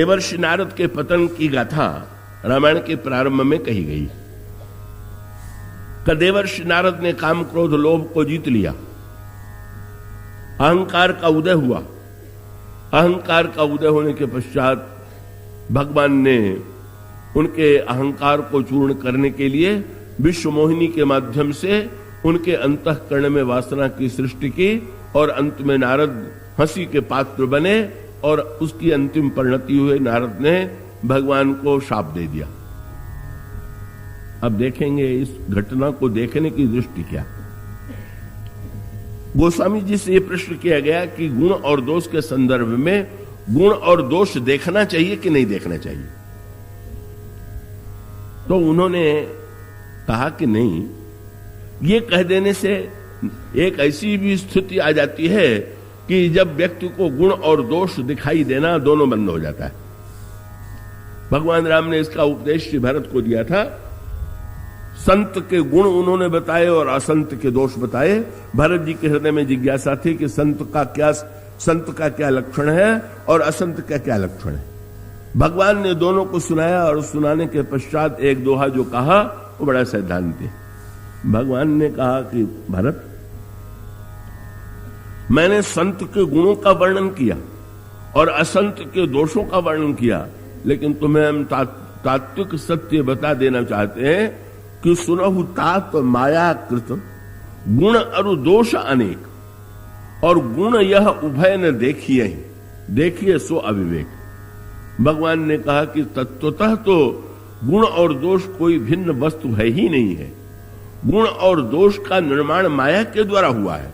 देवर्षि नारद के पतन की गाथा रामायण के प्रारंभ में कही गई। देवर्षि नारद ने काम क्रोध लोभ को जीत लिया, अहंकार का उदय हुआ। अहंकार का उदय होने के पश्चात भगवान ने उनके अहंकार को चूर्ण करने के लिए विश्व मोहिनी के माध्यम से उनके अंतःकरण में वासना की सृष्टि की और अंत में नारद हंसी के पात्र बने और उसकी अंतिम परिणति हुए नारद ने भगवान को शाप दे दिया। अब देखेंगे इस घटना को देखने की दृष्टि क्या। गोस्वामी जी से यह प्रश्न किया गया कि गुण और दोष के संदर्भ में गुण और दोष देखना चाहिए कि नहीं देखना चाहिए। तो उन्होंने कहा कि नहीं, ये कह देने से एक ऐसी भी स्थिति आ जाती है कि जब व्यक्ति को गुण और दोष दिखाई देना दोनों बंद हो जाता है। भगवान राम ने इसका उपदेश श्री भरत को दिया था। संत के गुण उन्होंने बताए और असंत के दोष बताए। भरत जी के हृदय में जिज्ञासा थी कि संत का क्या लक्षण है और असंत का क्या लक्षण है। भगवान ने दोनों को सुनाया और सुनाने के पश्चात एक दोहा जो कहा वो बड़ा सैद्धांतिक है। भगवान ने कहा कि भरत, मैंने संत के गुणों का वर्णन किया और असंत के दोषों का वर्णन किया, लेकिन तुम्हें हम तात्विक सत्य बता देना चाहते हैं कि सुनहु तात माया कृत गुण अरु दोष अनेक और गुण यह उभय न देखिए ही, देखिए सो अविवेक। भगवान ने कहा कि तत्वतः तो गुण और दोष कोई भिन्न वस्तु है ही नहीं है। गुण और दोष का निर्माण माया के द्वारा हुआ है,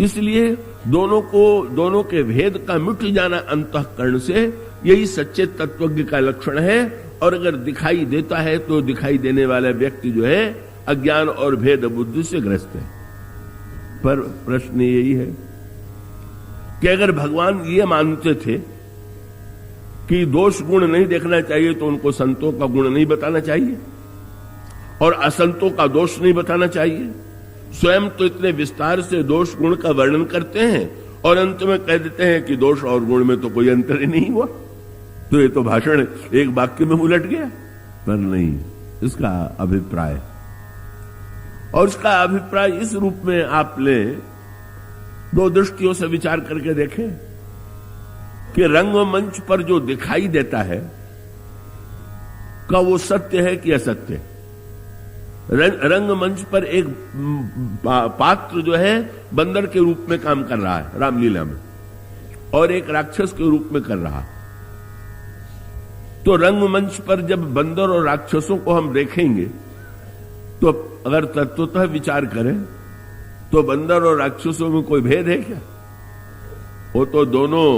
इसलिए दोनों के भेद का मिट जाना अंतःकरण से यही सच्चे तत्वज्ञ का लक्षण है। और अगर दिखाई देता है तो दिखाई देने वाला व्यक्ति जो है अज्ञान और भेद बुद्धि से ग्रस्त है। पर प्रश्न यही है कि अगर भगवान ये मानते थे कि दोष गुण नहीं देखना चाहिए तो उनको संतों का गुण नहीं बताना चाहिए और असंतों का दोष नहीं बताना चाहिए। स्वयं तो इतने विस्तार से दोष गुण का वर्णन करते हैं और अंत में कह देते हैं कि दोष और गुण में तो कोई अंतर ही नहीं हुआ। तो ये तो भाषण एक वाक्य में उलट गया। पर नहीं, इसका अभिप्राय, और इसका अभिप्राय इस रूप में आप ले दो दृष्टियों से विचार करके देखें कि रंगमंच पर जो दिखाई देता है का वो सत्य है कि असत्य। रंगमंच पर एक पात्र जो है बंदर के रूप में काम कर रहा है रामलीला में और एक राक्षस के रूप में कर रहा। तो रंगमंच पर जब बंदर और राक्षसों को हम देखेंगे तो अगर तत्वतः विचार करें तो बंदर और राक्षसों में कोई भेद है क्या? वो तो दोनों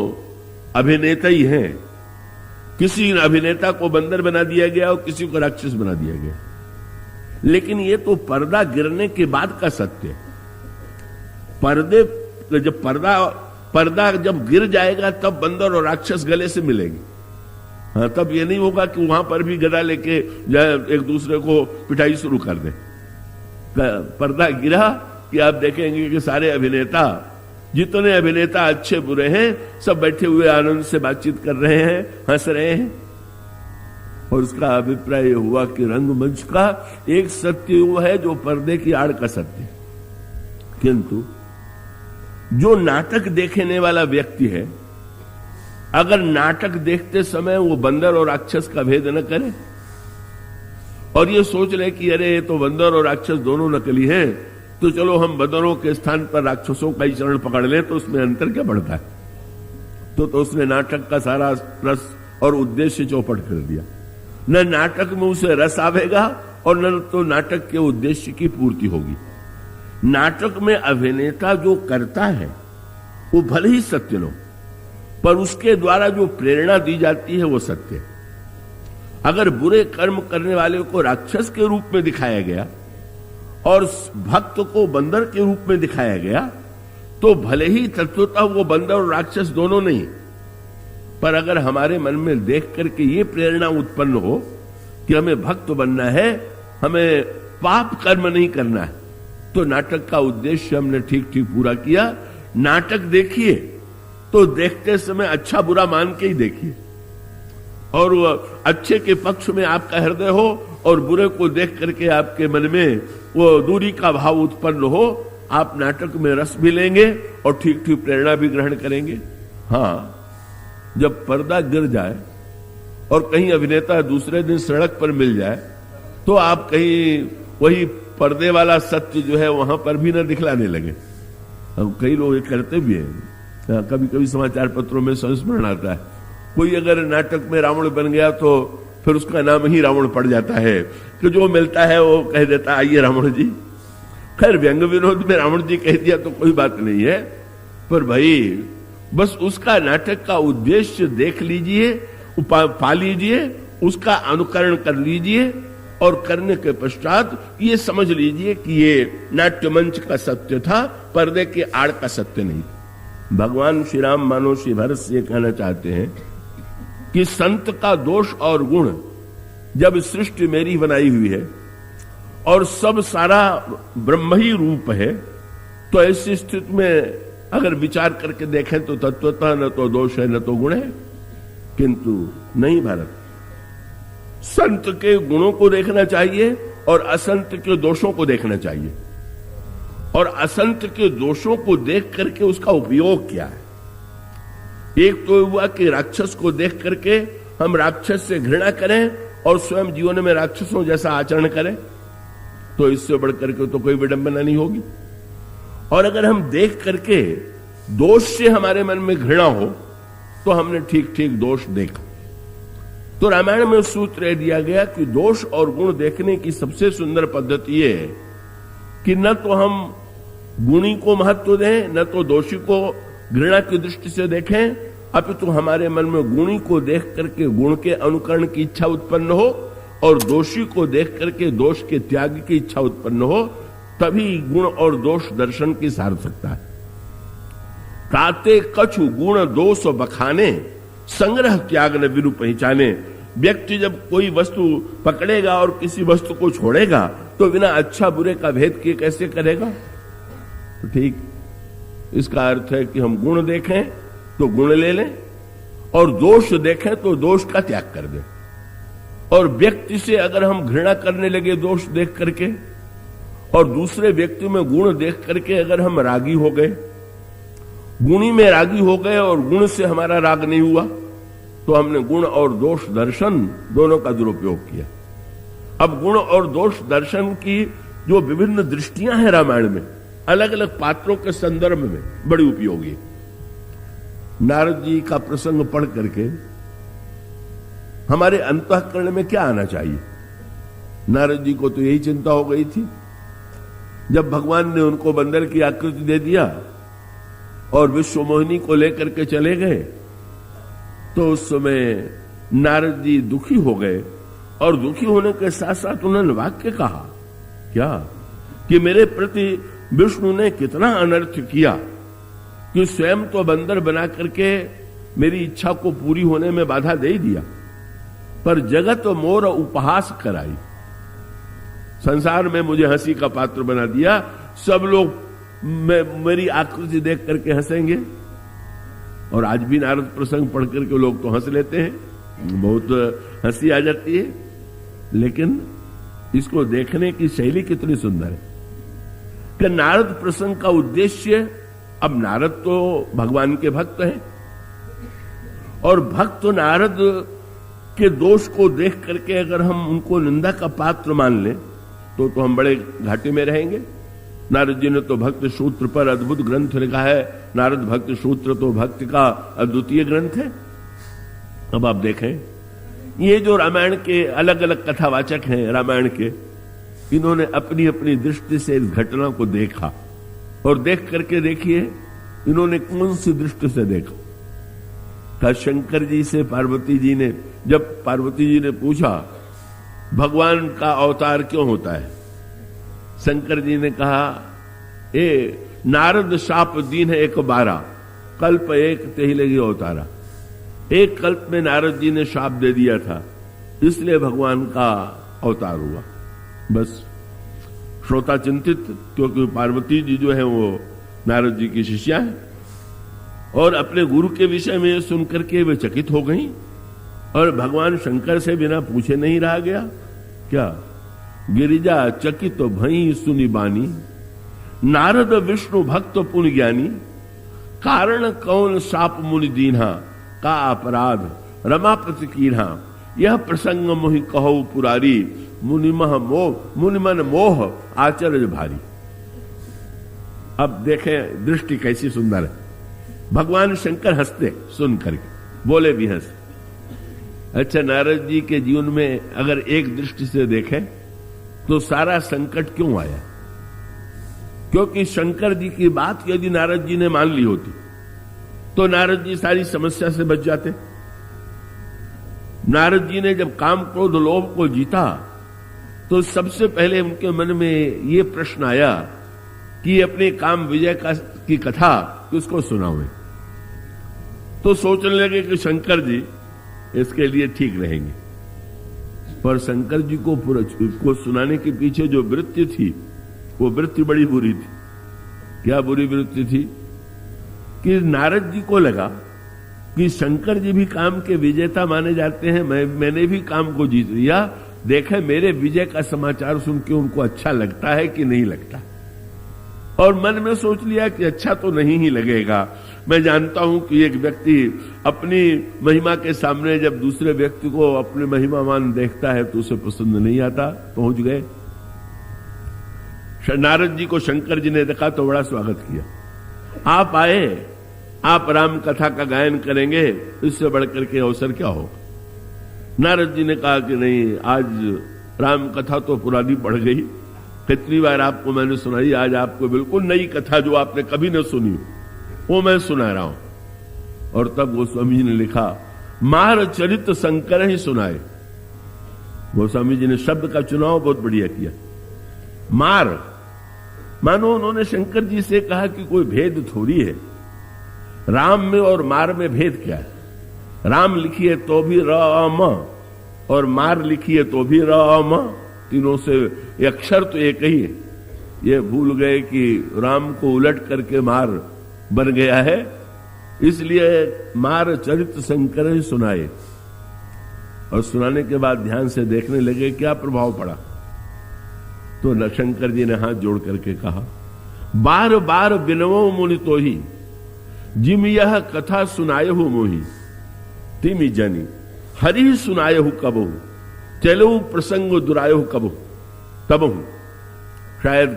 अभिनेता ही हैं। किसी अभिनेता को बंदर बना दिया गया और किसी को राक्षस बना दिया गया, लेकिन ये तो पर्दा गिरने के बाद का सत्य है। पर्दा जब गिर जाएगा तब बंदर और राक्षस गले से मिलेंगे। हाँ, तब ये नहीं होगा कि वहां पर भी गदा लेके एक दूसरे को पिटाई शुरू कर दे। पर्दा गिरा कि आप देखेंगे कि सारे अभिनेता, जितने अभिनेता अच्छे बुरे हैं, सब बैठे हुए आनंद से बातचीत कर रहे हैं, हंस रहे हैं। और उसका अभिप्राय हुआ कि रंगमंच का एक सत्य वो है जो पर्दे की आड़ का सत्य, किंतु जो नाटक देखने वाला व्यक्ति है, अगर नाटक देखते समय वो बंदर और राक्षस का भेद न करे और ये सोच ले कि अरे ये तो बंदर और राक्षस दोनों नकली हैं, तो चलो हम बंदरों के स्थान पर राक्षसों का ही चरण पकड़ लें, तो उसमें अंतर क्या बढ़ता है? तो उसने नाटक का सारा रस और उद्देश्य चौपट कर दिया। न नाटक में उसे रस आवेगा और न तो नाटक के उद्देश्य की पूर्ति होगी। नाटक में अभिनेता जो करता है वो भले ही सत्य लो, पर उसके द्वारा जो प्रेरणा दी जाती है वो सत्य है। अगर बुरे कर्म करने वाले को राक्षस के रूप में दिखाया गया और भक्त को बंदर के रूप में दिखाया गया, तो भले ही तत्वतः वो बंदर और राक्षस दोनों नहीं, पर अगर हमारे मन में देख करके ये प्रेरणा उत्पन्न हो कि हमें भक्त बनना है, हमें पाप कर्म नहीं करना है, तो नाटक का उद्देश्य हमने ठीक ठीक पूरा किया। नाटक देखिए तो देखते समय अच्छा बुरा मान के ही देखिए, और वो अच्छे के पक्ष में आपका हृदय हो और बुरे को देख करके आपके मन में वो दूरी का भाव उत्पन्न हो, आप नाटक में रस भी लेंगे और ठीक ठीक प्रेरणा भी ग्रहण करेंगे। हाँ, जब पर्दा गिर जाए और कहीं अभिनेता दूसरे दिन सड़क पर मिल जाए तो आप कहीं वही पर्दे वाला सत्य जो है वहां पर भी न दिखलाने लगे। अब कई लोग ये करते भी हैं, कभी कभी समाचार पत्रों में संस्मरण आता है, कोई अगर नाटक में रावण बन गया तो फिर उसका नाम ही रावण पड़ जाता है कि जो मिलता है वो कह देता आइए रावण जी। खैर व्यंग विनोद में रावण जी कह दिया तो कोई बात नहीं है, पर भाई बस उसका नाटक का उद्देश्य देख लीजिए, पा लीजिए, उसका अनुकरण कर लीजिए और करने के पश्चात ये समझ लीजिए कि ये नाट्य मंच का सत्य था, पर्दे के आड़ का सत्य नहीं। भगवान श्री राम मानो श्री भरत से कहना चाहते हैं कि संत का दोष और गुण जब सृष्टि मेरी बनाई हुई है और सब सारा ब्रह्म ही रूप है, तो ऐसी स्थिति में अगर विचार करके देखें तो तत्वतः न तो दोष है न तो गुण है। किंतु नहीं भारत, संत के गुणों को देखना चाहिए और असंत के दोषों को देखना चाहिए, और असंत के दोषों को देख करके उसका उपयोग क्या है। एक तो हुआ कि राक्षस को देख करके हम राक्षस से घृणा करें और स्वयं जीवन में राक्षसों जैसा आचरण करें, तो इससे बढ़कर के तो कोई विडंबना नहीं होगी। और अगर हम देख करके दोष से हमारे मन में घृणा हो तो हमने ठीक ठीक दोष देखा। तो रामायण में सूत्र दिया गया कि दोष और गुण देखने की सबसे सुंदर पद्धति यह है कि न तो हम गुणी को महत्व दें, न तो दोषी को घृणा की दृष्टि से देखें, अपितु हमारे मन में गुणी को देख करके गुण के अनुकरण की इच्छा उत्पन्न हो और दोषी को देख करके दोष के त्याग की इच्छा उत्पन्न हो, तभी गुण और दोष दर्शन की सार्थकता है। ताते कछु गुण दोष बखाने, संग्रह त्याग न बिनु पहचाने। व्यक्ति जब कोई वस्तु पकड़ेगा और किसी वस्तु को छोड़ेगा तो बिना अच्छा बुरे का भेद किए कैसे करेगा। तो ठीक इसका अर्थ है कि हम गुण देखें तो गुण ले लें और दोष देखें तो दोष का त्याग कर दें। और व्यक्ति से अगर हम घृणा करने लगे दोष देख करके और दूसरे व्यक्ति में गुण देख करके अगर हम रागी हो गए, गुणी में रागी हो गए और गुण से हमारा राग नहीं हुआ, तो हमने गुण और दोष दर्शन दोनों का दुरुपयोग किया। अब गुण और दोष दर्शन की जो विभिन्न दृष्टियां हैं रामायण में, अलग अलग पात्रों के संदर्भ में बड़ी उपयोगी। नारद जी का प्रसंग पढ़ करके हमारे अंतःकरण में क्या आना चाहिए। नारद जी को तो यही चिंता हो गई थी, जब भगवान ने उनको बंदर की आकृति दे दिया और विश्व मोहिनी को लेकर के चले गए, तो उस समय नारद जी दुखी हो गए और दुखी होने के साथ साथ उन्होंने वाक्य कहा क्या कि मेरे प्रति विष्णु ने कितना अनर्थ किया कि स्वयं तो बंदर बना करके मेरी इच्छा को पूरी होने में बाधा दे ही दिया, पर जगत मोर उपहास कराई, संसार में मुझे हंसी का पात्र बना दिया। सब लोग मेरी आकृति देख करके हंसेंगे। और आज भी नारद प्रसंग पढ़ करके लोग तो हंस लेते हैं, बहुत हंसी आ जाती है, लेकिन इसको देखने की शैली कितनी सुंदर है कि नारद प्रसंग का उद्देश्य, अब नारद तो भगवान के भक्त हैं और भक्त नारद के दोष को देख करके अगर हम उनको निंदा का पात्र मान लें तो हम बड़े घाटे में रहेंगे। नारद जी ने तो भक्त सूत्र पर अद्भुत ग्रंथ लिखा है। नारद भक्त सूत्र तो भक्ति का अद्वितीय ग्रंथ है। अब आप देखें, ये जो रामायण के अलग अलग कथावाचक हैं रामायण के, इन्होंने अपनी अपनी दृष्टि से इस घटना को देखा और देख करके देखिए इन्होंने कौन सी दृष्टि से देखा। था शंकर जी से पार्वती जी ने, जब पार्वती जी ने पूछा भगवान का अवतार क्यों होता है, शंकर जी ने कहा नारद शाप दीन है एक 12, कल्प एक तेहि लगी अवतारा। एक कल्प में नारद जी ने शाप दे दिया था, इसलिए भगवान का अवतार हुआ। बस श्रोता चिंतित, क्योंकि पार्वती जी जो है वो नारद जी की शिष्या है और अपने गुरु के विषय में सुनकर के वे चकित हो गई और भगवान शंकर से बिना पूछे नहीं रहा गया क्या? गिरिजा चकित तो भई सुनी बानी, नारद विष्णु भक्त पुण्य ज्ञानी, कारण कौन साप मुनि दीन्हा, का अपराध रमापति कीन्हा, यह प्रसंग मोहि कहो पुरारी, मुनिमन मोह आचर्य भारी। अब देखें दृष्टि कैसी सुंदर है। भगवान शंकर हंसते सुन करके, बोले भी हंस। अच्छा, नारद जी के जीवन में अगर एक दृष्टि से देखें तो सारा संकट क्यों आया? क्योंकि शंकर जी की बात यदि नारद जी ने मान ली होती तो नारद जी सारी समस्या से बच जाते। नारद जी ने जब काम क्रोध लोभ को जीता तो सबसे पहले उनके मन में ये प्रश्न आया कि अपने काम विजय की कथा किसको सुनाऊं। तो सोचने लगे कि शंकर जी इसके लिए ठीक रहेंगे। पर शंकर जी को सुनाने के पीछे जो वृत्ति थी वो वृत्ति बड़ी बुरी थी। क्या बुरी वृत्ति थी? कि नारद जी को लगा कि शंकर जी भी काम के विजेता माने जाते हैं, मैंने भी काम को जीत लिया, देखे मेरे विजय का समाचार सुन के उनको अच्छा लगता है कि नहीं लगता। और मन में सोच लिया कि अच्छा तो नहीं ही लगेगा। मैं जानता हूं कि एक व्यक्ति अपनी महिमा के सामने जब दूसरे व्यक्ति को अपने महिमावान देखता है तो उसे पसंद नहीं आता। पहुंच गए नारद जी को, शंकर जी ने देखा तो बड़ा स्वागत किया। आप आए, आप राम कथा का गायन करेंगे, इससे बढ़कर के अवसर क्या हो? नारद जी ने कहा कि नहीं, आज राम कथा तो पुरानी पड़ गई, कितनी बार आपको मैंने सुनाई, आज आपको बिल्कुल नई कथा जो आपने कभी न सुनी वो मैं सुना रहा हूं। और तब गोस्वामी जी ने लिखा, मार चरित शंकर ही सुनाए। गोस्वामी जी ने शब्द का चुनाव बहुत बढ़िया किया। मार मानो उन्होंने शंकर जी से कहा कि कोई भेद थोड़ी है, राम में और मार में भेद क्या है? राम लिखिए तो भी राम और मार लिखिए तो भी राम, तीनों से अक्षर तो एक ही है। ये भूल गए कि राम को उलट करके मार बन गया है, इसलिए मार चरित शंकर ही सुनाए। और सुनाने के बाद ध्यान से देखने लगे क्या प्रभाव पड़ा। तो शंकर जी ने हाथ जोड़ करके कहा, बार बार बिनवो मुनि तो ही, जिम यह कथा सुनाए हो मोही, तिमि जनी हरि सुनाए हो कबहू, चलो प्रसंग दुराए हो कबहू तबहू। शायद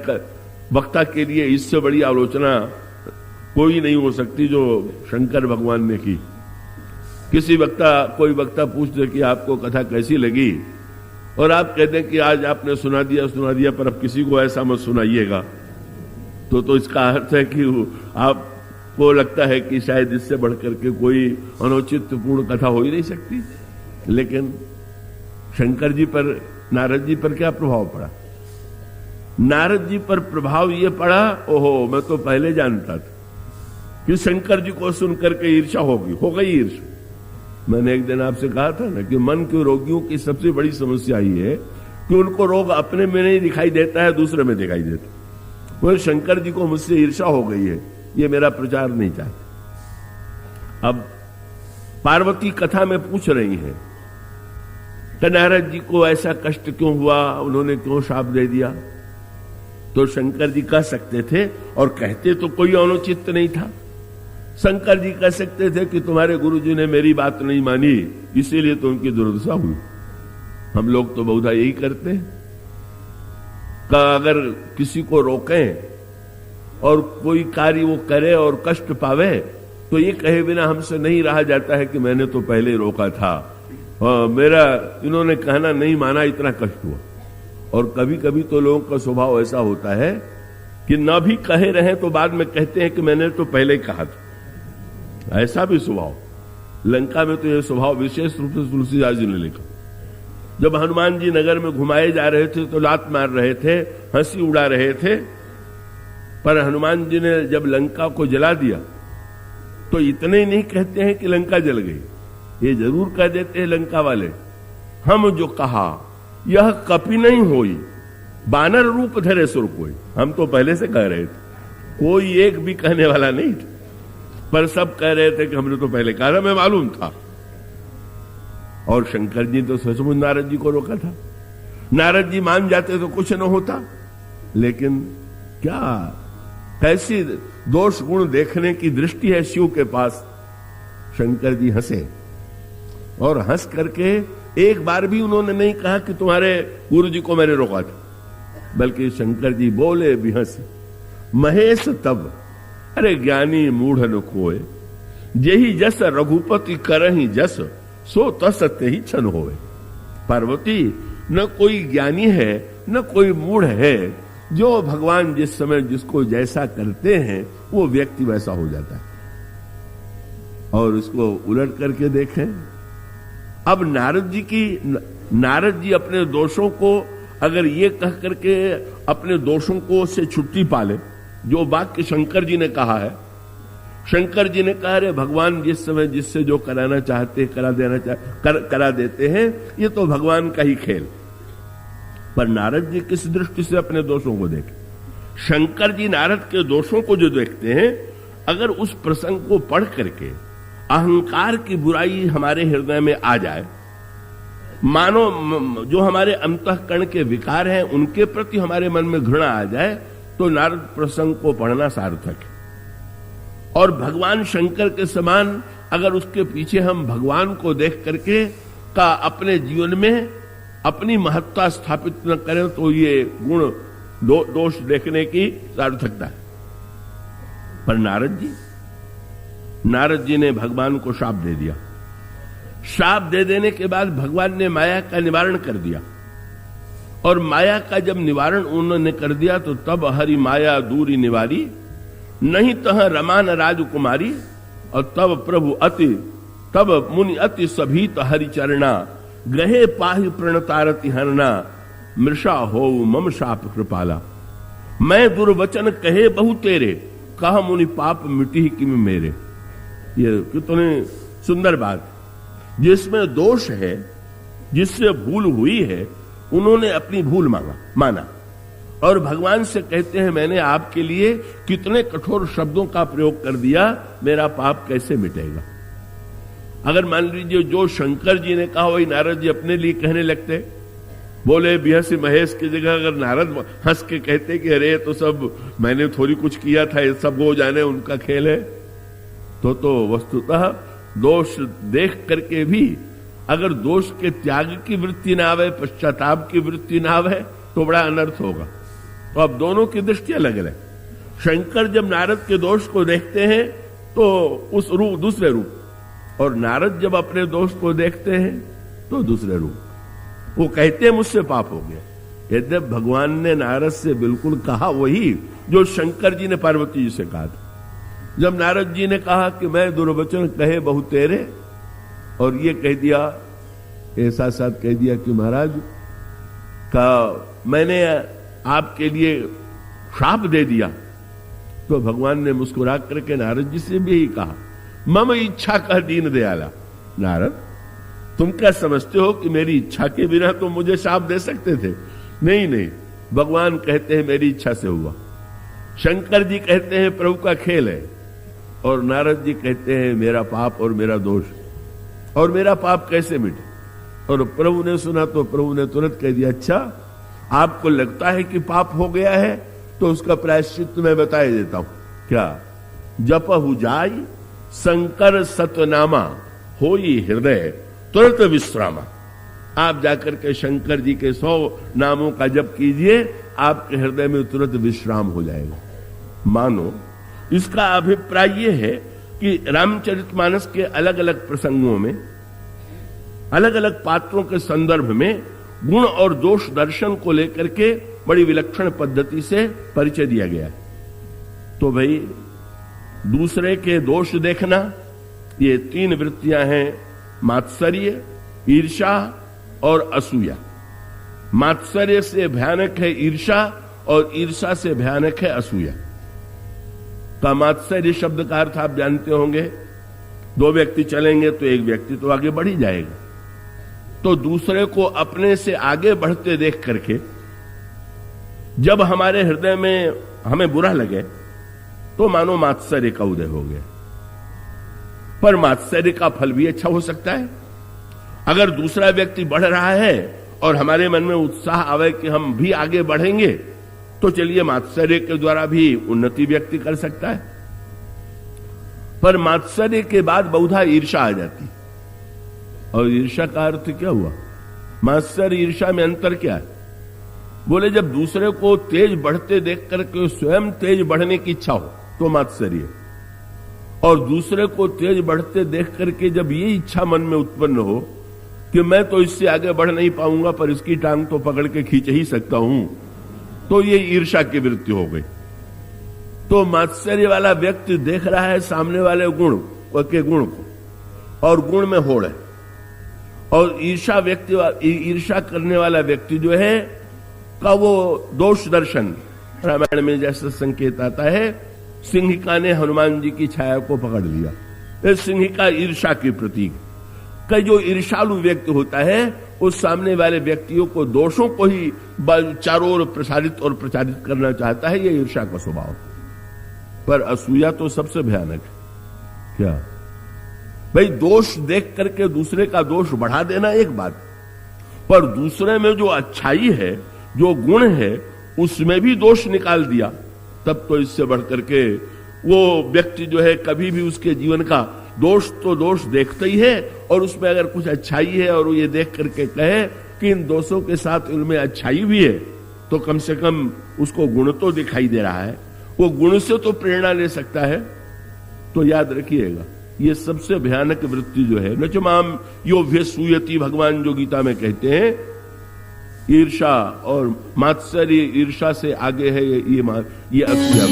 वक्ता के लिए इससे बड़ी आलोचना कोई नहीं हो सकती जो शंकर भगवान ने की। कोई वक्ता पूछ दे कि आपको कथा कैसी लगी, और आप कहते हैं कि आज आपने सुना दिया पर अब किसी को ऐसा मत सुनाइएगा, तो इसका अर्थ है कि आपको लगता है कि शायद इससे बढ़कर के कोई अनौचित्यपूर्ण कथा हो ही नहीं सकती। लेकिन शंकर जी पर, नारद जी पर क्या प्रभाव पड़ा? नारद जी पर प्रभाव ये पड़ा, ओहो मैं तो पहले जानता था कि शंकर जी को सुनकर के ईर्ष्या होगी, हो गई ईर्ष्या। मैंने एक दिन आपसे कहा था ना कि मन के रोगियों की सबसे बड़ी समस्या ही है कि उनको रोग अपने में नहीं दिखाई देता है, दूसरे में दिखाई देता। वो शंकर जी को मुझसे ईर्ष्या हो गई है, ये मेरा प्रचार नहीं चाहते। अब पार्वती कथा में पूछ रही हैं कि नारद जी को ऐसा कष्ट क्यों हुआ, उन्होंने क्यों शाप दे दिया? तो शंकर जी कह सकते थे, और कहते तो कोई अनुचित नहीं था। शंकर जी कह सकते थे कि तुम्हारे गुरुजी ने मेरी बात नहीं मानी, इसीलिए तो उनकी दुर्दशा हुई। हम लोग तो बहुधा यही करते हैं कि अगर किसी को रोकें और कोई कार्य वो करे और कष्ट पावे तो ये कहे बिना हमसे नहीं रहा जाता है कि मैंने तो पहले रोका था, मेरा इन्होंने कहना नहीं माना, इतना कष्ट हुआ। और कभी कभी तो लोगों का स्वभाव ऐसा होता है कि न भी कहे रहे तो बाद में कहते हैं कि मैंने तो पहले कहा था। ऐसा भी स्वभाव, लंका में तो यह स्वभाव विशेष रूप से तुलसीदास जी ने लिखा। जब हनुमान जी नगर में घुमाए जा रहे थे तो लात मार रहे थे, हंसी उड़ा रहे थे, पर हनुमान जी ने जब लंका को जला दिया तो इतने ही नहीं कहते हैं कि लंका जल गई, ये जरूर कह देते हैं लंका वाले, हम जो कहा यह कपि नहीं होई, बानर रूप धरे सुर कोई। हम तो पहले से कह रहे थे, कोई एक भी कहने वाला नहीं था, पर सब कह रहे थे कि हमने तो पहले कहा था, मैं मालूम था। और शंकर जी तो सचमुच नारद जी को रोका था। नारद जी मान जाते तो कुछ न होता, लेकिन क्या कैसी दोष गुण देखने की दृष्टि है शिव के पास। शंकर जी हंसे और हंस करके एक बार भी उन्होंने नहीं कहा कि तुम्हारे गुरु जी को मैंने रोका था, बल्कि शंकर जी बोले भी हंस, महेश तब अरे ज्ञानी मूढ़ न कोय, जेहि जस रघुपति करहि जस, सो तसत्य ही छन होवे। पार्वती, न कोई ज्ञानी है न कोई मूढ़ है, जो भगवान जिस समय जिसको जैसा करते हैं वो व्यक्ति वैसा हो जाता है। और उसको उलट करके देखें, अब नारद जी अपने दोषों को अगर ये कह करके अपने दोषों को से छुट्टी पाले, जो वाक्य शंकर जी ने कहा है, शंकर जी ने कहा, अरे भगवान जिस समय जिससे जो कराना चाहते करा देते हैं, ये तो भगवान का ही खेल। पर नारद जी किस दृष्टि से अपने दोषों को देखें? शंकर जी नारद के दोषों को जो देखते हैं, अगर उस प्रसंग को पढ़ करके अहंकार की बुराई हमारे हृदय में आ जाए, मानो जो हमारे अंतःकरण के विकार हैं उनके प्रति हमारे मन में घृणा आ जाए, तो नारद प्रसंग को पढ़ना सार्थक है। और भगवान शंकर के समान अगर उसके पीछे हम भगवान को देख करके का अपने जीवन में अपनी महत्ता स्थापित न करें, तो ये गुण दोष देखने की सार्थकता है। पर नारद जी ने भगवान को श्राप दे दिया। श्राप दे देने के बाद भगवान ने माया का निवारण कर दिया, और माया का जब निवारण उन्होंने कर दिया तो तब हरि माया दूरी निवारी, नहीं तह रमान राजकुमारी, और तब मुनि अति सभीत हरि चरणा, गहे पाहि प्रणतारति हरना, मृषा हो मम शाप कृपाला। मैं दुर्वचन कहे बहु तेरे, कहा मुनि पाप मिटी किम मेरे। ये कितनी सुंदर बात। जिसमें दोष है, जिससे भूल हुई है, उन्होंने अपनी भूल माना और भगवान से कहते हैं, मैंने आपके लिए कितने कठोर शब्दों का प्रयोग कर दिया, मेरा पाप कैसे मिटेगा। अगर मान लीजिए जो शंकर जी ने कहा वही नारद जी अपने लिए कहने लगते, बोले बिहसी महेश की जगह अगर नारद हंस के कहते कि अरे तो सब मैंने थोड़ी कुछ किया था, ये सब वो जाने उनका खेल है, तो वस्तुतः दोष देख करके भी अगर दोष के त्याग की वृत्ति ना आवे, पश्चाताप की वृत्ति ना आवे, तो बड़ा अनर्थ होगा। तो अब दोनों की दृष्टि अलग है। शंकर जब नारद के दोष को देखते हैं तो उस रूप दूसरे रूप, और नारद जब अपने दोष को देखते हैं तो दूसरे रूप। वो कहते हैं मुझसे पाप हो गया। यद्यप भगवान ने नारद से बिल्कुल कहा वही जो शंकर जी ने पार्वती जी से कहा था। जब नारद जी ने कहा कि मैं दुर्वचन कहे बहु तेरे, और ये कह दिया, ऐसा साथ कह दिया कि महाराज का मैंने आपके लिए श्राप दे दिया, तो भगवान ने मुस्कुरा करके नारद जी से भी कहा, मम इच्छा कह दीन दयाला। नारद, तुम क्या समझते हो कि मेरी इच्छा के बिना तुम मुझे श्राप दे सकते थे? नहीं, भगवान कहते हैं मेरी इच्छा से हुआ। शंकर जी कहते हैं प्रभु का खेल है, और नारद जी कहते हैं मेरा पाप और मेरा दोष, और मेरा पाप कैसे मिटे। और प्रभु ने सुना तो प्रभु ने तुरंत कह दिया, अच्छा आपको लगता है कि पाप हो गया है, तो उसका प्रायश्चित मैं बता देता हूं। क्या? जपहु जाय शंकर सतनामा, होई हृदय तुरंत विश्रामा। आप जाकर के शंकर जी के 100 नामों का जप कीजिए, आपके हृदय में तुरंत विश्राम हो जाएगा। मानो इसका अभिप्राय यह है कि रामचरितमानस के अलग अलग प्रसंगों में, अलग अलग पात्रों के संदर्भ में गुण और दोष दर्शन को लेकर के बड़ी विलक्षण पद्धति से परिचय दिया गया है। तो भाई दूसरे के दोष देखना, ये 3 वृत्तियां हैं, मात्सर्य, ईर्षा और असूया। मात्सर्य से भयानक है ईर्षा, और ईर्षा से भयानक है असूया। का मात्सर्य शब्द का अर्थ आप जानते होंगे, 2 व्यक्ति चलेंगे तो एक व्यक्ति तो आगे बढ़ ही जाएगा, तो दूसरे को अपने से आगे बढ़ते देख करके जब हमारे हृदय में हमें बुरा लगे तो मानो मात्सर्य का उदय हो गया। पर मात्सर्य का फल भी अच्छा हो सकता है, अगर दूसरा व्यक्ति बढ़ रहा है और हमारे मन में उत्साह आवे कि हम भी आगे बढ़ेंगे, तो चलिए मात्सर्य के द्वारा भी उन्नति व्यक्ति कर सकता है। पर मात्सर्य के बाद बहुधा ईर्षा आ जाती, और ईर्षा का अर्थ क्या हुआ? मात्सर्य ईर्षा में अंतर क्या है? बोले जब दूसरे को तेज बढ़ते देख करके स्वयं तेज बढ़ने की इच्छा हो तो मात्सर्य, और दूसरे को तेज बढ़ते देख करके जब ये इच्छा मन में उत्पन्न हो कि मैं तो इससे आगे बढ़ नहीं पाऊंगा पर इसकी टांग तो पकड़ के खींच ही सकता हूं, तो ये ईर्षा की वृत्ति हो गई। तो मात्सर्य वाला व्यक्ति देख रहा है सामने वाले गुण को, और गुण में होड़ है, और ईर्षा करने वाला व्यक्ति जो है का वो दोष दर्शन, रामायण में जैसा संकेत आता है, सिंहिका ने हनुमान जी की छाया को पकड़ लिया। इस सिंहिका ईर्षा की प्रतीक का जो ईर्षालु व्यक्ति होता है, उस सामने वाले व्यक्तियों को दोषों को ही चारों ओर प्रसारित करना चाहता है। ये ईर्षा का स्वभाव। पर असूया तो सबसे भयानक है। क्या भाई? दोष देख करके दूसरे का दोष बढ़ा देना एक बात, पर दूसरे में जो अच्छाई है, जो गुण है, उसमें भी दोष निकाल दिया, तब तो इससे बढ़कर के वो व्यक्ति जो है कभी भी उसके जीवन का दोष तो दोष देखता ही है, और उसमें अगर कुछ अच्छाई है और वो ये देख करके कहे कि इन दोषों के साथ इनमें अच्छाई भी है, तो कम से कम उसको गुण तो दिखाई दे रहा है, वो गुण से तो प्रेरणा ले सकता है। तो याद रखिएगा, ये सबसे भयानक वृत्ति जो है, न च माम यो व्यसूयति, भगवान जो गीता में कहते हैं, ईर्षा और मात्सर्य ईर्षा से आगे है ये असूया।